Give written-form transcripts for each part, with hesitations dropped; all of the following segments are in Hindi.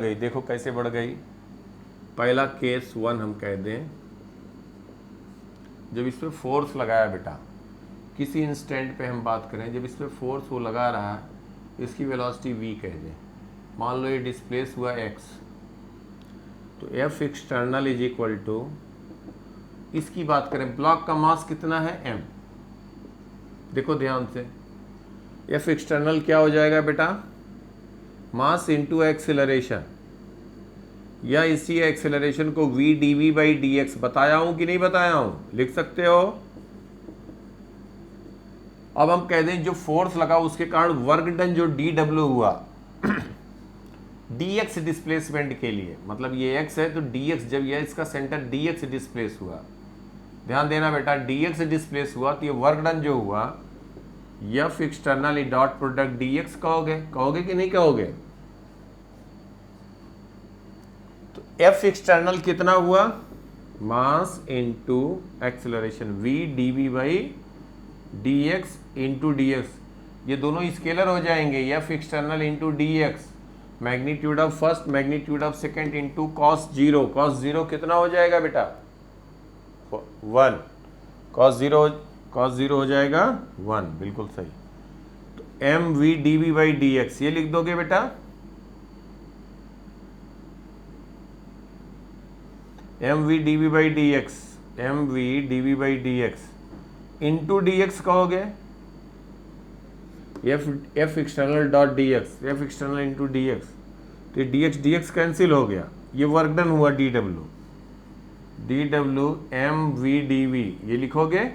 गई, देखो कैसे बढ़ गई। पहला केस 1 हम कह दें, जब इस पर फोर्स लगाया बेटा, किसी इंस्टेंट पे हम बात करें, जब इस पर फोर्स वो लगा रहा है, इसकी वेलोसिटी v कह दें। मान लो ये डिस्प्लेस हुआ x, तो F external is equal to, इसकी बात करें, ब्लॉक का मास कितना है m। देखो ध्यान से, F एक्सटर्नल क्या हो जाएगा बेटा, मास इंटू एक्सेलरेशन, या इसी एक्सेलरेशन को v dv बाई dx बताया हूं कि नहीं बताया हूं, लिख सकते हो। अब हम कह दें जो फोर्स लगा उसके कारण वर्क डन जो dw हुआ dx डिस्प्लेसमेंट के लिए, मतलब ये x है तो dx, जब ये इसका सेंटर dx डिस्प्लेस हुआ, ध्यान देना बेटा, dx डिस्प्लेस हुआ तो ये वर्क डन जो हुआ, F external dot product dx कहोगे, कहोगे कि नहीं कहोगे। तो F एक्सटर्नल कितना हुआ, mass into acceleration v dv by dx into dx, ये दोनों स्केलर हो जाएंगे, F external into dx, magnitude of first magnitude of second into cos zero, cos zero कितना हो जाएगा बेटा 1, कॉस जीरो हो जाएगा 1, बिल्कुल सही। तो M V D V by D X ये लिख दोगे बेटा, M V D V by D X, M V D V by D X into D X कहोगे, F external dot D X, F external into D X, तो डी एक्स कैंसिल हो गया, ये वर्क डन हुआ D W M V D V, ये लिखोगे,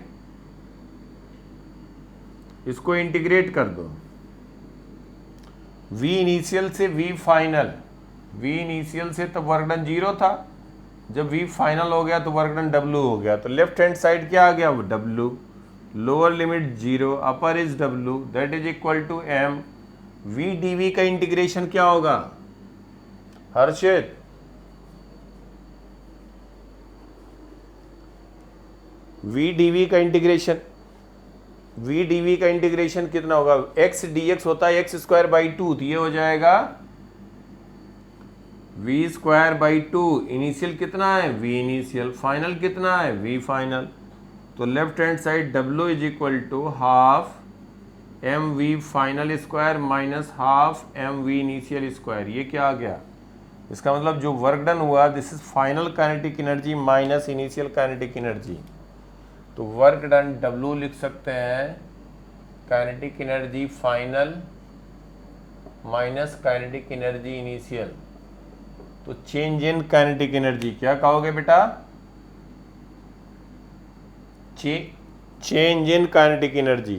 इसको इंटीग्रेट कर दो, v इनिशियल से v फाइनल, v इनिशियल से तो वर्क डन 0 था, जब v फाइनल हो गया तो वर्क डन w हो गया, तो लेफ्ट हैंड साइड क्या आ गया w, lower limit 0, upper is w, that is equal to m v dv का इंटीग्रेशन क्या होगा हर्षित, v dv का इंटीग्रेशन, v dv का इंटीग्रेशन कितना होगा, x dx होता है एक्स स्क्वायर बाई 2, तो ये हो जाएगा v स्क्वायर बाई 2, इनिशियल कितना है v इनिशियल, फाइनल कितना है v फाइनल, तो left hand side w is equal to half M V final square minus half M V initial square, ये क्या आ गया, इसका मतलब जो वर्क डन हुआ this is final kinetic energy minus initial kinetic energy, तो वर्क डन W लिख सकते हैं kinetic energy final minus kinetic energy initial, तो चेंज इन काइनेटिक एनर्जी क्या कहोगे बेटा, change in kinetic energy,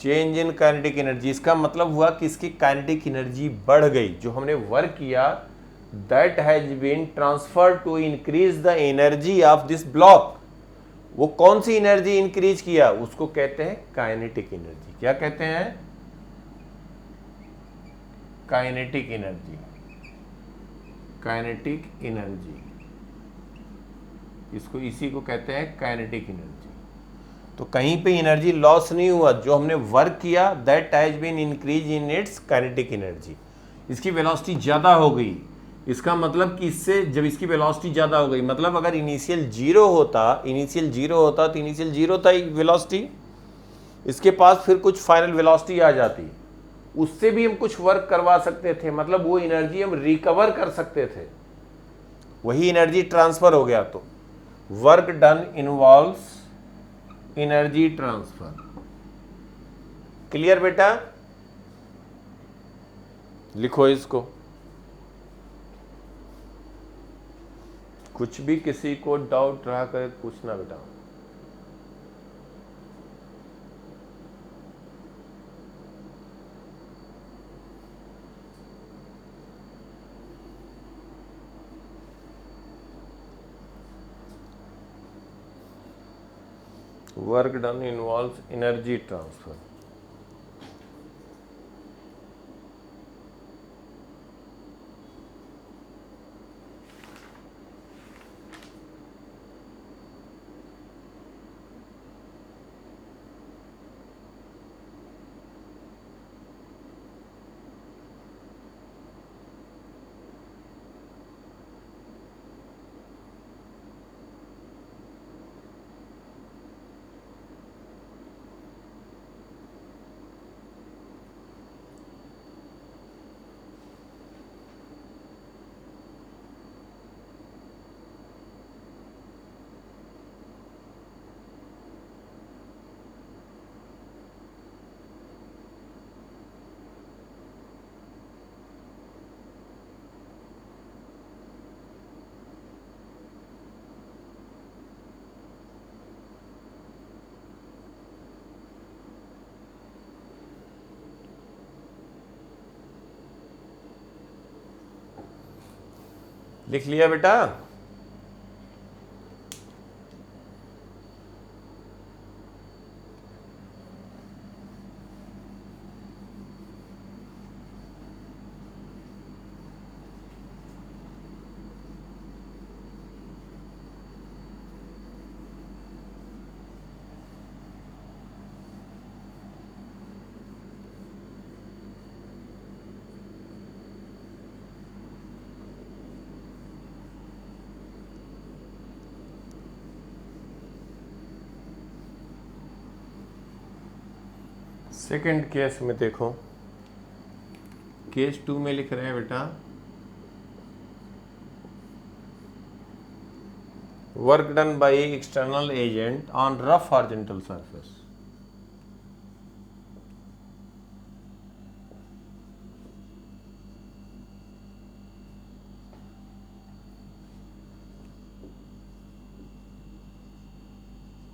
change in kinetic energy, इसका मतलब हुआ कि इसकी काइनेटिक एनर्जी बढ़ गई, जो हमने वर्क किया that has been transfer to increase the energy of this block, वो कौन सी एनर्जी इंक्रीज किया, उसको कहते हैं काइनेटिक एनर्जी, क्या कहते हैं काइनेटिक एनर्जी, काइनेटिक एनर्जी, इसको इसी को कहते हैं काइनेटिक एनर्जी। तो कहीं पे एनर्जी लॉस नहीं हुआ, जो हमने वर्क किया that has been increase in its kinetic energy, इसकी वेलोसिटी ज़्यादा हो गई, इसका मतलब कि इससे जब इसकी वेलोसिटी ज़्यादा हो गई, मतलब अगर इनिशियल जीरो होता तो इनिशियल जीरो था वेलोसिटी, इसके पास फिर कुछ फाइनल वेलोसिटी आ जाती, उससे भी हम कुछ वर्क करवा सकते थे, मतलब वो एनर्जी हम रिकवर कर सकते थे, वही एनर्जी ट्रांसफर हो गया, तो work done involves energy transfer, clear बेटा, लिखो इसको, कुछ भी किसी को डाउट रहा कर पूछना बेटा, work done involves energy transfer, लिख लिया बेटा? सेकंड केस में देखो, केस 2 में लिख रहे हैं बेटा, work done by external agent on rough horizontal surface.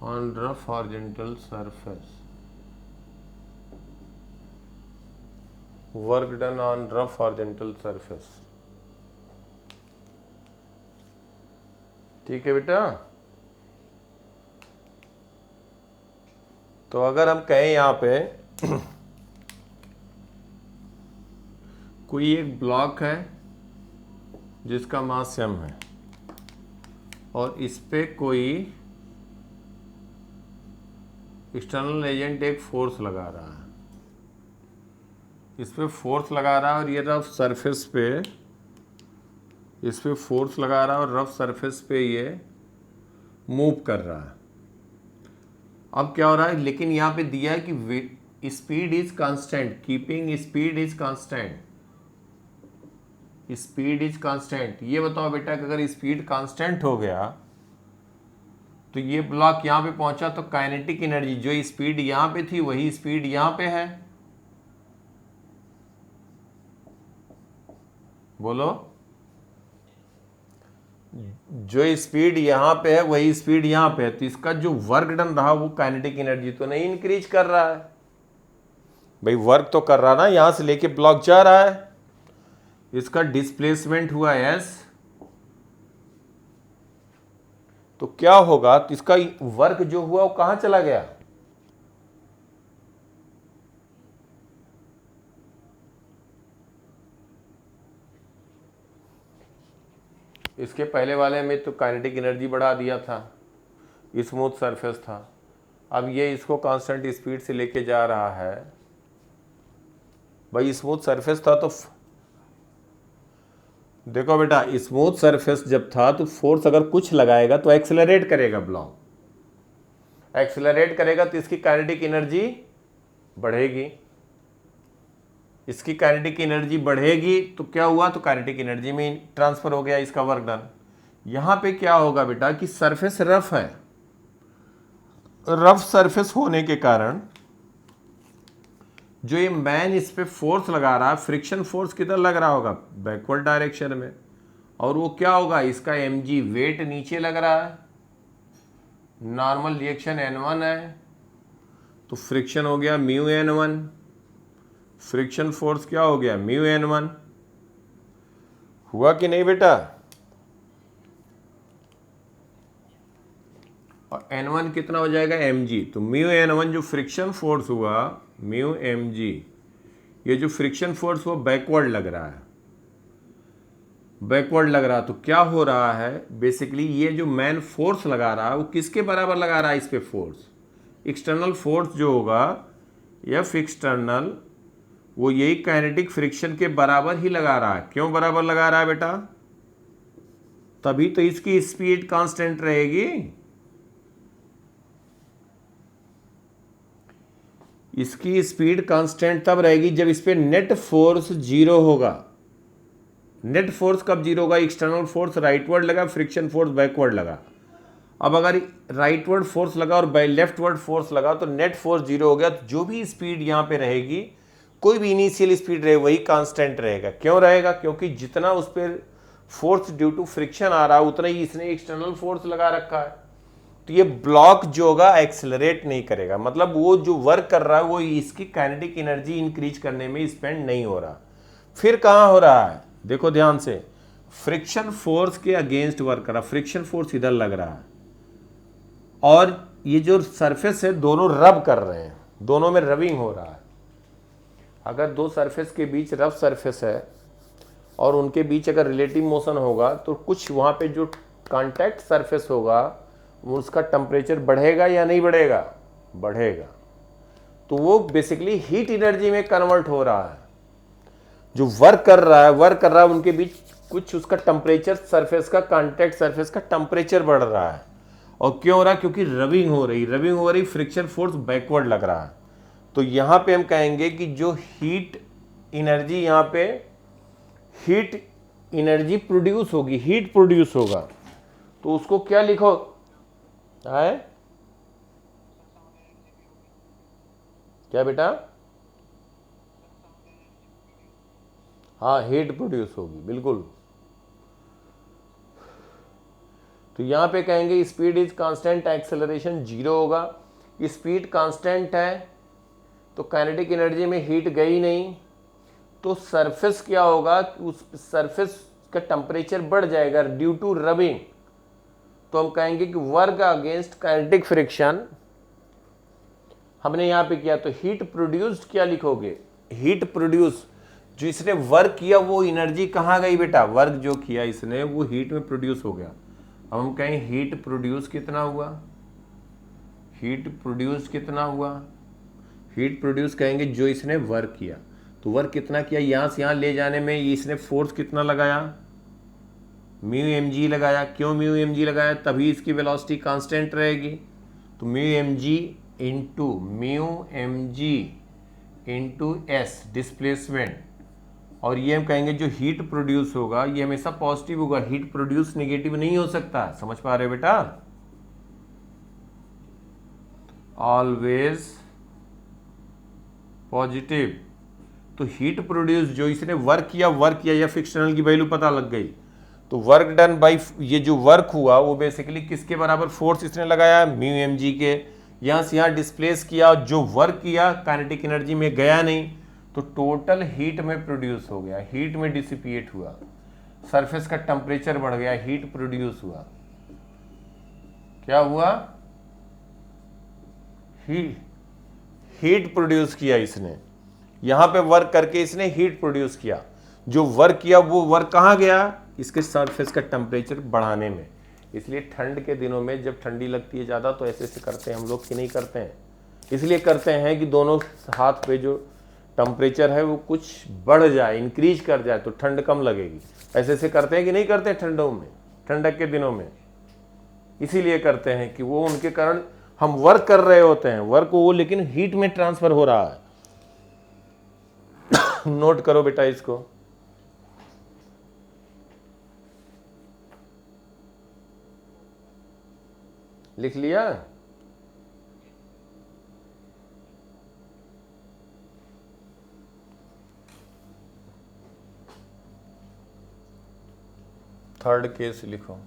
On rough horizontal surface, work done on rough horizontal surface. ठीक है बेटा? तो अगर हम कहें यहां पे कोई एक ब्लॉक है जिसका मास m है और इस पे कोई एक्सटर्नल एजेंट एक फोर्स लगा रहा है, इस पे फोर्स लगा रहा है और ये रफ सरफेस पे, इस पे फोर्स लगा रहा है और रफ सरफेस पे ये मूव कर रहा है। अब क्या हो रहा है, लेकिन यहाँ पे दिया है कि speed is constant, keeping speed is constant, speed is constant. ये बताओ बेटा कि अगर स्पीड कांस्टेंट हो गया तो ये ब्लॉक यहाँ पे पहुंचा तो काइनेटिक एनर्जी, जो स्पीड यहाँ पे थी वही स्पीड यहाँ पे है। बोलो, जो स्पीड यहां पे है वही स्पीड यहां पे है, तो इसका जो वर्क डन रहा वो काइनेटिक एनर्जी तो नहीं इंक्रीज कर रहा है भाई, वर्क तो कर रहा ना, यहां से लेके ब्लॉक जा रहा है, इसका डिस्प्लेसमेंट हुआ एस। तो क्या होगा, तो इसका वर्क जो हुआ वो कहां चला गया, इसके पहले वाले में तो काइनेटिक एनर्जी बढ़ा दिया था, स्मूथ सरफेस था। अब ये इसको कांस्टेंट स्पीड से लेके जा रहा है भाई, स्मूथ सरफेस था तो देखो बेटा, स्मूथ सरफेस जब था तो फोर्स अगर कुछ लगाएगा तो एक्सेलरेट करेगा, ब्लॉक एक्सेलरेट करेगा तो इसकी काइनेटिक एनर्जी बढ़ेगी, इसकी काइनेटिक एनर्जी बढ़ेगी तो क्या हुआ, तो काइनेटिक एनर्जी में ट्रांसफर हो गया इसका वर्क डन। यहां पे क्या होगा बेटा कि सरफेस रफ है, रफ सरफेस होने के कारण जो ये मैन इस पे फोर्स लगा रहा है, फ्रिक्शन फोर्स किधर लग रहा होगा, बैकवर्ड डायरेक्शन में, और वो क्या होगा, इसका mg वेट नीचे लग रहा है, नॉर्मल रिएक्शन n1 है, तो फ्रिक्शन हो गया म्यू n1, फ्रिक्शन फोर्स क्या हो गया म्यू n1। हुआ कि नहीं बेटा? और n1 कितना हो जाएगा mg, तो म्यू n1 जो फ्रिक्शन फोर्स हुआ म्यू mg, ये जो फ्रिक्शन फोर्स हुआ बैकवर्ड लग रहा है, बैकवर्ड लग रहा, तो क्या हो रहा है बेसिकली, ये जो मैन फोर्स लगा रहा है वो किसके बराबर लगा रहा है, इस पे फोर्स, एक्सटर्नल फोर्स जो होगा एफ एक्सटर्नल, वो यही काइनेटिक फ्रिक्शन के बराबर ही लगा रहा है। क्यों बराबर लगा रहा है बेटा, तभी तो इसकी स्पीड कांस्टेंट रहेगी, इसकी स्पीड कांस्टेंट तब रहेगी जब इस पे नेट फोर्स जीरो होगा। नेट फोर्स कब जीरो होगा, एक्सटर्नल फोर्स राइटवर्ड लगा, फ्रिक्शन फोर्स बैकवर्ड लगा। अब अगर राइटवर्ड फोर्स लगा और लेफ्टवर्ड फोर्स लगा तो नेट फोर्स जीरो हो गया, तो जो भी स्पीड यहां पे रहेगी, कोई भी इनिशियल स्पीड रहे वही कांस्टेंट रहेगा। क्यों रहेगा, क्योंकि जितना उस पर फोर्स ड्यू टू फ्रिक्शन आ रहा है उतना ही इसने एक्सटर्नल फोर्स लगा रखा है। तो ये ब्लॉक जो होगा एक्सेलरेट नहीं करेगा, मतलब वो जो वर्क कर रहा है वो इसकी काइनेटिक एनर्जी इंक्रीज करने में स्पेंड नहीं हो रहा। फिर कहाँ हो रहा है, देखो ध्यान से, फ्रिक्शन फोर्स के अगेंस्ट वर्क कर रहा, फ्रिक्शन फोर्स इधर लग रहा है और ये जो सरफेस है दोनों रब कर रहे हैं, दोनों में रबिंग हो रहा है। अगर दो सरफेस के बीच रफ सरफेस है और उनके बीच अगर रिलेटिव मोशन होगा तो कुछ वहाँ पे जो कांटेक्ट सरफेस होगा उसका टेम्परेचर बढ़ेगा या नहीं बढ़ेगा? बढ़ेगा। तो वो बेसिकली हीट एनर्जी में कन्वर्ट हो रहा है। जो वर्क कर रहा है उनके बीच कुछ उसका टेम्परेचर सरफेस का, कांटेक्ट सरफेस का टेम्परेचर बढ़ रहा है। और क्यों हो रहा है? क्योंकि रबिंग हो रही, फ्रिक्शन फोर्स बैकवर्ड लग रहा है। तो यहाँ पे हम कहेंगे कि जो हीट एनर्जी, यहाँ पे हीट एनर्जी प्रोड्यूस होगी, हीट प्रोड्यूस होगा, तो उसको क्या लिखो है? क्या बेटा? हाँ, हीट प्रोड्यूस होगी, बिल्कुल। तो यहां पे कहेंगे स्पीड इज कांस्टेंट, एक्सेलरेशन 0 होगा। स्पीड कांस्टेंट है तो काइनेटिक एनर्जी में हीट गई नहीं, तो सरफेस क्या होगा? उस सरफेस का टेम्परेचर बढ़ जाएगा ड्यू टू रबिंग। तो हम कहेंगे कि वर्क अगेंस्ट काइनेटिक फ्रिक्शन हमने यहां पे किया, तो हीट प्रोड्यूस्ड क्या लिखोगे? हीट प्रोड्यूस, जो इसने वर्क किया वो एनर्जी कहाँ गई बेटा? वर्क जो किया इसने वो हीट में प्रोड्यूस हो गया। अब हम कहें हीट प्रोड्यूस कितना हुआ? हीट प्रोड्यूस कितना हुआ? हीट प्रोड्यूस कहेंगे जो इसने वर्क किया। तो वर्क कितना किया? यहाँ से यहाँ ले जाने में इसने फोर्स कितना लगाया? म्यू एम जी लगाया। क्यों म्यू एम जी लगाया? तभी इसकी वेलोसिटी कांस्टेंट रहेगी। तो mu M G into S displacement. और ये हम कहेंगे जो हीट प्रोड्यूस होगा ये हमेशा पॉजिटिव होगा, हीट प्रोड्यूस नेगेटिव नहीं हो सकता। समझ पा रहे हो बेटा? Always positive. तो हीट प्रोड्यूस जो इसने वर्क किया या फ्रिक्शनल की वैल्यू पता लग गई। तो वर्क डन बाई, ये जो वर्क हुआ वो बेसिकली किसके बराबर फोर्स इसने लगाया? म्यू एम जी के। यहाँ से यहाँ डिस्प्लेस किया, जो वर्क किया काइनेटिक एनर्जी में गया नहीं, तो टोटल हीट में प्रोड्यूस हो गया, हीट में डिसिपिएट हुआ, सरफेस का टेम्परेचर बढ़ गया, हीट प्रोड्यूस हुआ। क्या हुआ? हीट प्रोड्यूस किया इसने, यहां पे वर्क करके इसने हीट प्रोड्यूस किया। जो वर्क किया वो वर्क कहाँ गया? इसके सरफेस का टेम्परेचर बढ़ाने में। इसलिए ठंड के दिनों में जब ठंडी लगती है ज़्यादा तो ऐसे करते हैं हम लोग कि नहीं करते हैं? इसलिए करते हैं कि दोनों हाथ पे जो टेम्परेचर है वो कुछ बढ़ जाए, इंक्रीज कर जाए तो ठंड कम लगेगी। ऐसे करते हैं कि नहीं करते हैं ठंडों में, ठंडक के दिनों में? इसीलिए करते हैं कि वो उनके कारण हम वर्क कर रहे होते हैं, वर्क वो लेकिन हीट में ट्रांसफर हो रहा है। नोट करो बेटा इसको। लिख लिया? थर्ड केस लिखो।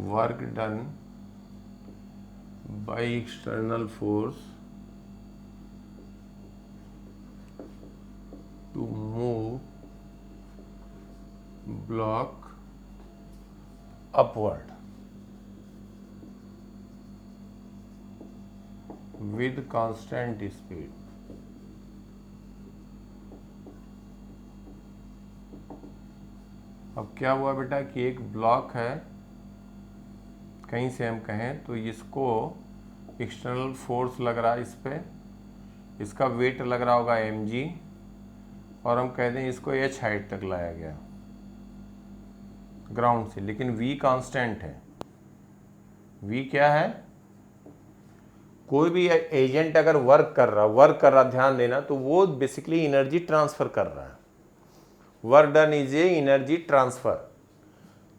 work done by external force to move block upward with constant speed। अब क्या हुआ बेटा कि एक ब्लॉक है, कहीं से हम कहें तो इसको एक्सटर्नल फोर्स लग रहा है इस पे, इसका वेट लग रहा होगा mg, और हम कह दें इसको h हाइट तक लाया गया ग्राउंड से, लेकिन v कांस्टेंट है। v क्या है? कोई भी एजेंट अगर वर्क कर रहा, ध्यान देना, तो वो बेसिकली एनर्जी ट्रांसफर कर रहा है। Work done is a energy transfer.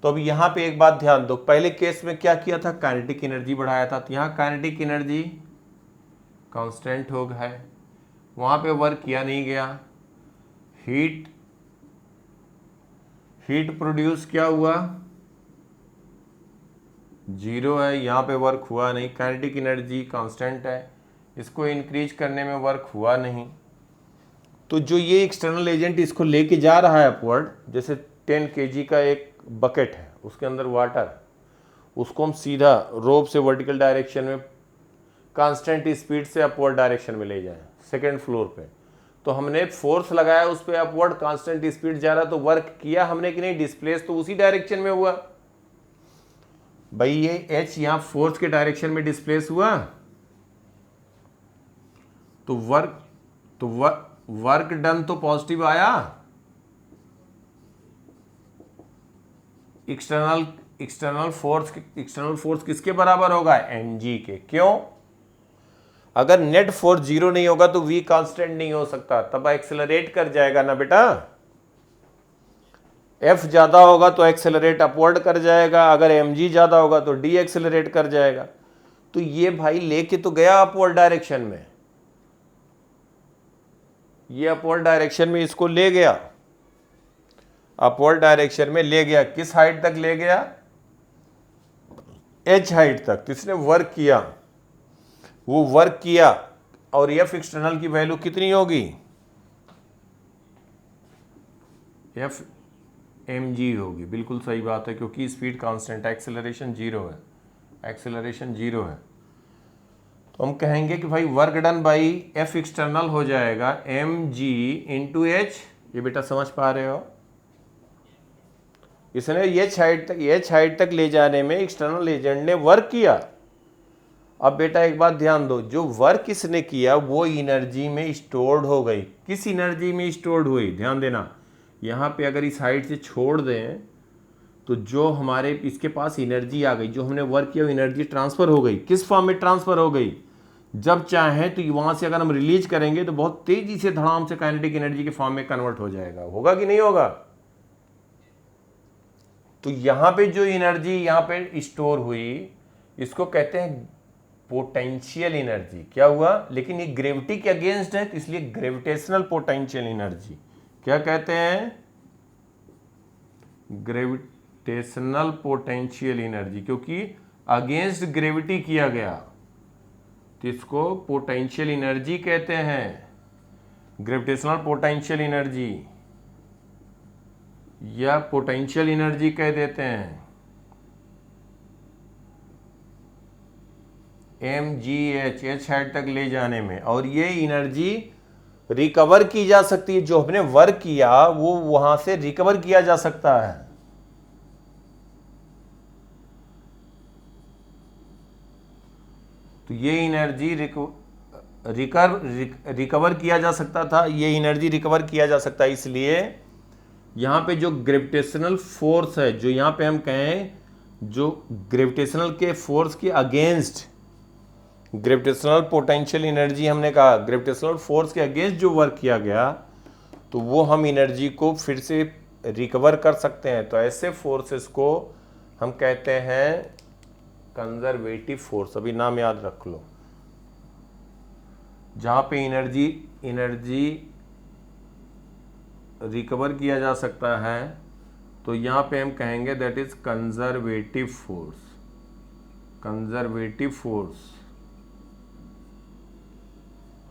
तो अब यहाँ पे एक बात ध्यान दो, पहले केस में क्या किया था, काइनेटिक एनर्जी बढ़ाया था, तो यहाँ काइनेटिक एनर्जी कांस्टेंट हो गया है, वहाँ पे वर्क किया नहीं गया। हीट प्रोड्यूस क्या हुआ, 0 है, यहाँ पे वर्क हुआ नहीं। काइनेटिक एनर्जी कांस्टेंट है, इसको इंक्रीज करने में वर्क हुआ नहीं। तो जो ये एक्सटर्नल एजेंट इसको लेके जा रहा है अपवर्ड, जैसे 10 kg का एक बकेट है, उसके अंदर वाटर, उसको हम सीधा रोप से वर्टिकल डायरेक्शन में कांस्टेंट स्पीड से अपवर्ड डायरेक्शन में ले जाएं सेकेंड फ्लोर पे, तो हमने फोर्स लगाया उस पर, अपवर्ड कांस्टेंट स्पीड जा रहा, तो वर्क किया हमने कि नहीं, डिस्प्लेस तो उसी डायरेक्शन में हुआ। भाई ये H यहाँ फोर्स के डायरेक्शन में डिस्प्लेस हुआ, तो वर्क डन तो पॉजिटिव आया। एक्सटर्नल फोर्स किसके बराबर होगा, mg के। क्यों, अगर नेट फोर्स 0 नहीं होगा तो v कांस्टेंट नहीं हो सकता, तब एक्सेलरेट कर जाएगा ना बेटा। F ज्यादा होगा तो एक्सेलरेट अपवर्ड कर जाएगा, अगर mg ज्यादा होगा तो डी एक्सेलरेट कर जाएगा। तो ये भाई लेके तो गया अपवर्ड डायरेक्शन में, ये अपवर्ड डायरेक्शन में इसको ले गया, अपवर्ड डायरेक्शन में ले गया। किस हाइट तक ले गया, h हाइट तक। तो इसने वर्क किया, वो वर्क किया, और F एक्सटर्नल की वैल्यू कितनी होगी, F mg होगी। बिल्कुल सही बात है, क्योंकि स्पीड कांस्टेंट है, एक्सेलरेशन 0 है, एक्सेलरेशन 0 है। तो हम कहेंगे कि भाई work done by F external हो जाएगा mg इंटू h। ये बेटा समझ पा रहे हो, इसने h हाइट तक ले जाने में एक्सटर्नल एजेंट ने वर्क किया। अब बेटा एक बात ध्यान दो, जो वर्क इसने किया वो एनर्जी में स्टोर्ड हो गई। किस एनर्जी में स्टोर्ड हुई, ध्यान देना, यहाँ पे अगर इस हाइट से छोड़ दें तो जो हमारे इसके पास एनर्जी आ गई, जो हमने वर्क किया वो एनर्जी ट्रांसफर हो गई। किस फॉर्म में ट्रांसफर हो गई, जब चाहे तो वहाँ से अगर हम रिलीज करेंगे तो बहुत तेजी से धड़ाम से काइनेटिक एनर्जी के फॉर्म में कन्वर्ट हो जाएगा। होगा कि नहीं होगा। तो यहाँ पे जो एनर्जी यहाँ पे स्टोर हुई, इसको कहते हैं पोटेंशियल एनर्जी। क्या हुआ, लेकिन ये ग्रेविटी के अगेंस्ट है, तो इसलिए ग्रेविटेशनल पोटेंशियल एनर्जी। क्या कहते हैं, ग्रेविटेशनल पोटेंशियल एनर्जी, क्योंकि अगेंस्ट ग्रेविटी किया गया, तो इसको पोटेंशियल एनर्जी कहते हैं, ग्रेविटेशनल पोटेंशियल एनर्जी या पोटेंशियल एनर्जी कह देते हैं। mgh, h हाइट तक ले जाने में, और ये एनर्जी रिकवर की जा सकती है। जो हमने वर्क किया वो वहां से रिकवर किया जा सकता है। तो ये एनर्जी रिकवर किया जा सकता था, ये एनर्जी रिकवर किया जा सकता है। इसलिए यहां पे जो ग्रेविटेशनल फोर्स है, जो यहां पे हम कहें, जो ग्रेविटेशनल के फोर्स के अगेंस्ट, ग्रेविटेशनल पोटेंशियल एनर्जी हमने कहा, ग्रेविटेशनल फोर्स के अगेंस्ट जो वर्क किया गया, तो वो हम एनर्जी को फिर से रिकवर कर सकते हैं। तो ऐसे फोर्सेस को हम कहते हैं कंजर्वेटिव फोर्स। अभी नाम याद रख लो, जहां पे एनर्जी रिकवर किया जा सकता है, तो यहां पे हम कहेंगे that is conservative force. Conservative force.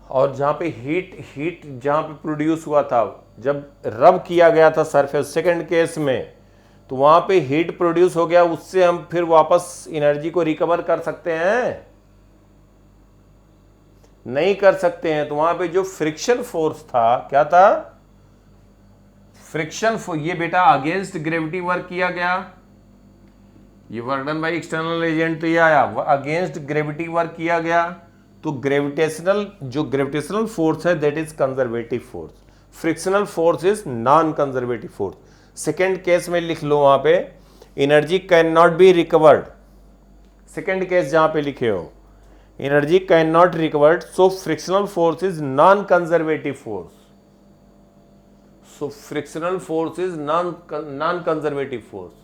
और जहां पे हीट जहां पे प्रोड्यूस हुआ था, जब रब किया गया था सरफेस, सेकंड केस में, तो वहां पे हीट प्रोड्यूस हो गया, उससे हम फिर वापस एनर्जी को रिकवर कर सकते हैं, नहीं कर सकते हैं। तो वहां पे जो फ्रिक्शन फोर्स था, क्या था, फ्रिक्शन फोर्स। ये बेटा अगेंस्ट ग्रेविटी वर्क किया गया, ये work done by external agent, तो ये आया अगेंस्ट ग्रेविटी वर्क किया गया। तो ग्रेविटेशनल फोर्स है that is conservative force, frictional force is non conservative force. Second case में लिख लो, वहां पे energy can not be recovered. Second case जहां पे लिखे हो, energy can not recovered, so frictional force is non conservative force. So frictional force is non-conservative force.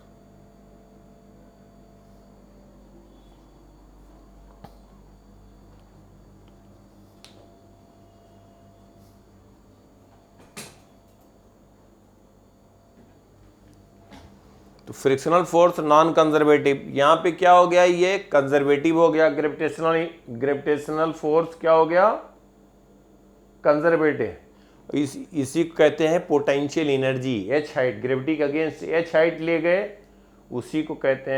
तो फ्रिक्शनल फोर्स नॉन कंजर्वेटिव, यहां पे क्या हो गया, ये कंजर्वेटिव हो गया. ग्रेविटेशनल फोर्स क्या हो गया, कंजर्वेटिव. इसी को कहते हैं potential energy. H height, gravity के अगेंस्ट एच हाइट ले गए, उसी को कहते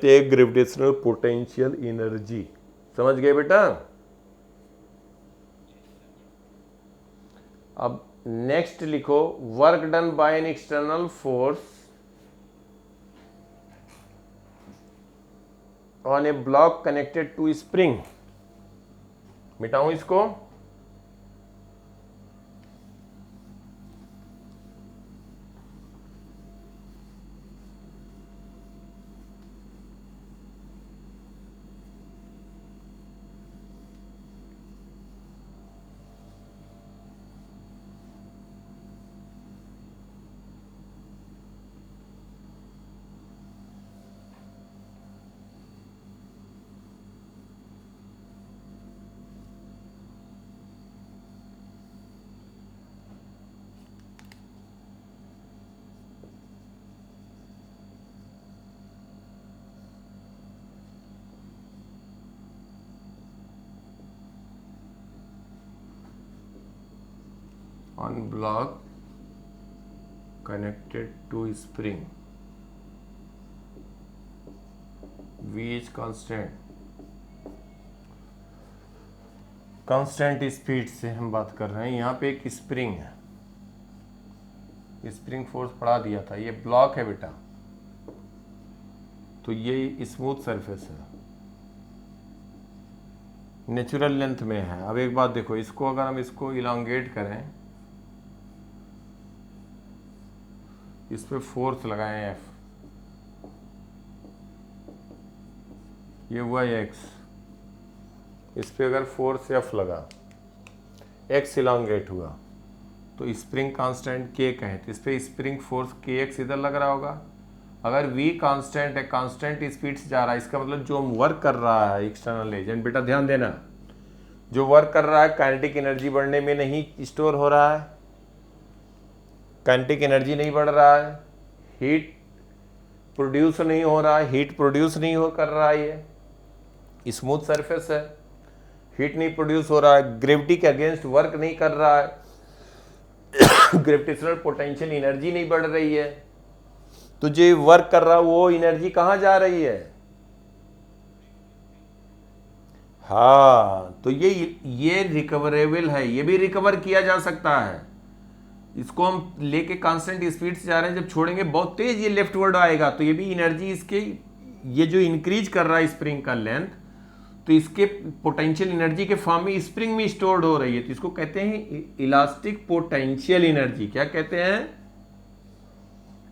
हैं ग्रेविटेशनल पोटेंशियल एनर्जी. समझ गए बेटा. अब नेक्स्ट लिखो, work done by an external force on a block connected to spring. मिटाऊं इसको, on block connected to spring, V is constant speed से हम बात कर रहे हैं. यहाँ पे एक स्प्रिंग है, स्प्रिंग फोर्स पढ़ा दिया था. ये ब्लॉक है बेटा, तो ये स्मूथ सरफेस है, नेचुरल लेंथ में है. अब एक बात देखो, इसको अगर हम इसको इलांगेट करें, इस पे फोर्स लगाएं F, ये हुआ X. इस पे अगर फोर्स F लगा, X इलांगेट हुआ, तो स्प्रिंग कांस्टेंट K कहें, तो इस पे स्प्रिंग फोर्स KX इधर लग रहा होगा. अगर V कांस्टेंट है, कांस्टेंट स्पीड से जा रहा है, इसका मतलब जो वर्क कर रहा है एक्सटर्नल एजेंट, बेटा ध्यान देना, जो वर्क कर रहा है काइनेटिक एनर्जी बढ़ने में नहीं स्टोर हो रहा है, काइनेटिक एनर्जी नहीं बढ़ रहा है, हीट प्रोड्यूस नहीं हो रहा है, हीट प्रोड्यूस नहीं हो कर रहा है. ये स्मूथ सरफेस है, हीट नहीं प्रोड्यूस हो रहा है, ग्रेविटी के अगेंस्ट वर्क नहीं कर रहा है, ग्रेविटेशनल पोटेंशियल एनर्जी नहीं बढ़ रही है. तो जो वर्क कर रहा है वो एनर्जी कहाँ जा रही है. हाँ, तो ये रिकवरेबल है, ये भी रिकवर किया जा सकता है. इसको हम लेके कांस्टेंट स्पीड से जा रहे हैं, जब छोड़ेंगे बहुत तेज ये लेफ्टवर्ड आएगा, तो ये भी एनर्जी इसके, ये जो इंक्रीज कर रहा है स्प्रिंग का लेंथ, तो इसके पोटेंशियल एनर्जी के फॉर्म में स्प्रिंग में स्टोर्ड हो रही है. तो इसको कहते हैं इलास्टिक पोटेंशियल एनर्जी. क्या कहते हैं,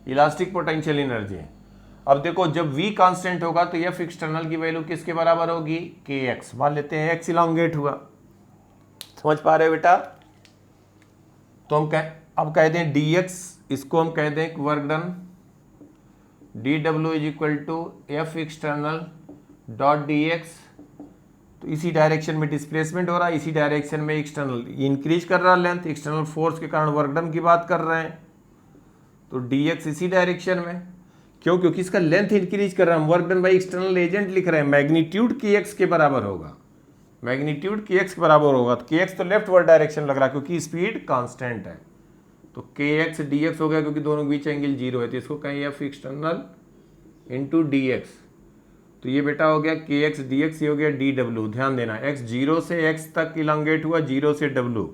इलास्टिक पोटेंशियल एनर्जी. अब देखो, जब V कांस्टेंट होगा तो F एक्सटर्नल की वैल्यू किसके बराबर होगी, KX. मान लेते हैं X इलांगेट हुआ. समझ पा रहे हो बेटा. तो हम अब कह दें dx, इसको हम कह दें work done, dw is equal to F external dot dx. तो इसी डायरेक्शन में डिस्प्लेसमेंट हो रहा है, इसी डायरेक्शन में एक्सटर्नल इंक्रीज कर रहा है लेंथ, एक्सटर्नल फोर्स के कारण वर्क डन की बात कर रहे हैं. तो dx इसी डायरेक्शन में, क्यों, क्योंकि इसका लेंथ इंक्रीज कर रहा है, हम work done by external agent लिख रहे हैं. मैग्नीट्यूड kx के बराबर होगा, मैग्नीट्यूड kx के बराबर होगा. तो kx तो लेफ्ट वर्ड डायरेक्शन लग रहा है क्योंकि स्पीड कांस्टेंट है. तो kx dx हो गया, क्योंकि दोनों के बीच एंगल 0 है, तो इसको कहें F एक्सटर्नल इंटू dx. तो ये बेटा हो गया kx dx, ये हो गया dw. ध्यान देना, x 0 से x तक इलांगेट हुआ, 0 से w.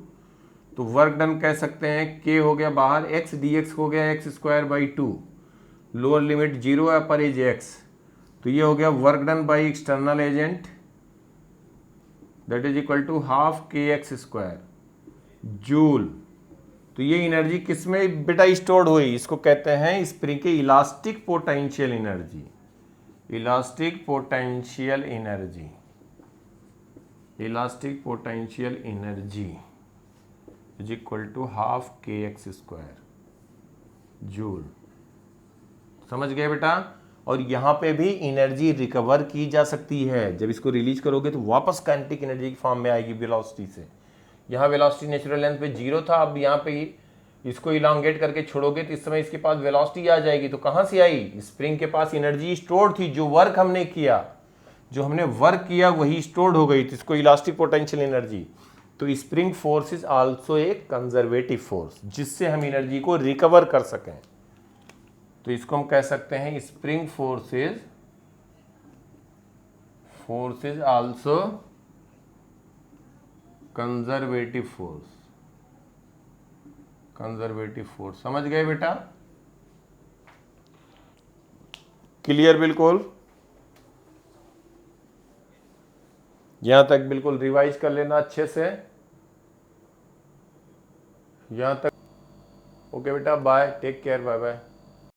तो वर्क डन कह सकते हैं k हो गया बाहर, x dx हो गया x square by 2, lower limit 0 है, अपर एज x. तो ये हो गया work done by external agent, that is equal to half kx square joule. तो ये एनर्जी किसमें बेटा स्टोर्ड हुई, इसको कहते हैं स्प्रिंग के elastic potential energy. Elastic potential energy, elastic potential energy is equal to half kx² joule. समझ गए बेटा? और यहाँ पे भी एनर्जी रिकवर की जा सकती है। जब इसको रिलीज करोगे तो वापस काइनेटिक एनर्जी की फॉर्म में आएगी वेलोसिटी से। यहाँ वेलोसिटी नेचुरल लेंथ पे 0 था, अब यहाँ पे इसको इलांगेट करके छोड़ोगे तो इस समय इसके पास वेलोसिटी आ जाएगी। तो कहाँ से आई? स्प्रिंग के पास एनर्जी स्टोर्ड थी, जो वर्क हमने किया, जो हमने वर्क किया वही स्टोर्ड हो गई, तो इसको इलास्टिक पोटेंशियल एनर्जी। तो spring force is also a conservative force, जिससे हम एनर्जी को रिकवर कर सकें। तो इसको हम कह सकते हैं spring force is also conservative force, conservative force. समझ गए बेटा? क्लियर बिल्कुल? यहां तक बिल्कुल रिवाइज कर लेना अच्छे से, यहां तक। ओके बेटा, bye, take care, bye bye.